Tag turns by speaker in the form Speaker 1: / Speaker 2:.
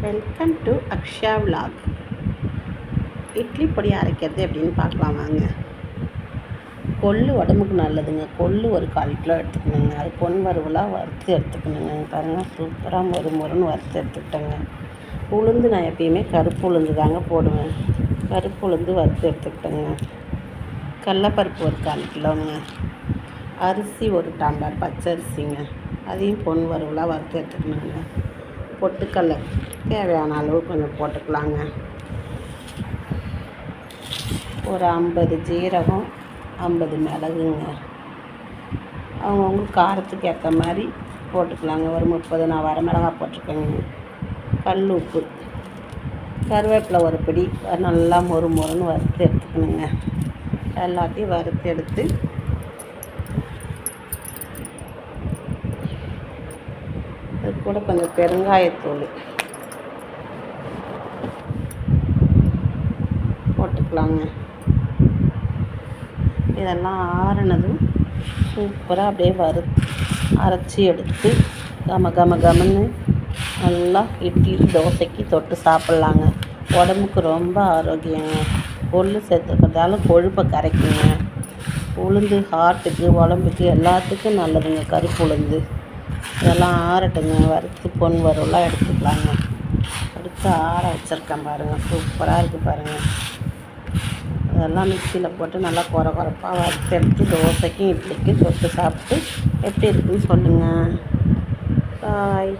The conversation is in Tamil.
Speaker 1: Welcome to Akshaya vlog. Idli பொடி அரைக்கிறது எப்படின்னு பார்க்கலாம் வாங்க. கொள்ளு உடம்புக்கு நல்லதுங்க. கொள்ளு ஒரு 1/4 கிலோ எடுத்துக்கணுங்க. அது பொன் வறுவலாக வறுத்து எடுத்துக்கணுங்க. பாருங்கள், சூப்பராக மொறுன்னு வறுத்து எடுத்துக்கிட்டேங்க. உளுந்து நான் எப்பயுமே கருப்பு உளுந்து தாங்க போடுவேன். கருப்பு உளுந்து வறுத்து எடுத்துக்கிட்டேங்க. கடலப்பருப்பு ஒரு 1/4 கிலோங்க. அரிசி ஒரு டம்ளர் பச்சரிசிங்க. அதையும் பொன் வறுவலாக வறுத்து எடுத்துக்கணுங்க. பொட்டுக்கடலை தேவையான அளவு கொஞ்சம் போட்டுக்கலாங்க. ஒரு 50 ஜீரகம், 50 மிளகுங்க. அவங்கவுங்க காரத்துக்கு ஏற்ற மாதிரி போட்டுக்கலாங்க. ஒரு 30 நான் வரமிளகாய் போட்டிருக்கேங்க. கல் உப்பு, கருவேப்பிலை ஒரு பிடி நல்லா மொறுன்னு வறுத்து எடுத்துக்கணுங்க. எல்லாத்தையும் வறுத்து எடுத்து அது கூட கொஞ்சம் பெருங்காயத்தூள் போட்டுக்கலாங்க. இதெல்லாம் ஆறுனதும் சூப்பராக அப்படியே அரைச்சி எடுத்து கமன்னு நல்லா இட்லி தோசைக்கு தொட்டு சாப்பிட்லாங்க. உடம்புக்கு ரொம்ப ஆரோக்கியங்க. கொள்ளு சேர்த்துக்கிறதால கொழுப்பை கரைக்குங்க. உளுந்து ஹார்ட்டுக்கு உடம்புக்கு எல்லாத்துக்கும் நல்லதுங்க. கருப்பு உளுந்து இதெல்லாம் ஆறட்டுங்க. வறுத்து பொன் வறுவலாக எடுத்துக்கலாங்க. எடுத்து ஆற வச்சுருக்கேன் பாருங்கள். சூப்பராக இருக்குது பாருங்கள். அதெல்லாம் மிக்சியில் போட்டு நல்லா கொரப்பாக வறுத்து எடுத்து தோசைக்கும் இட்லிக்கும் தொட்டு சாப்பிட்டு எப்படி இருக்குதுன்னு சொல்லுங்கள். பாய்.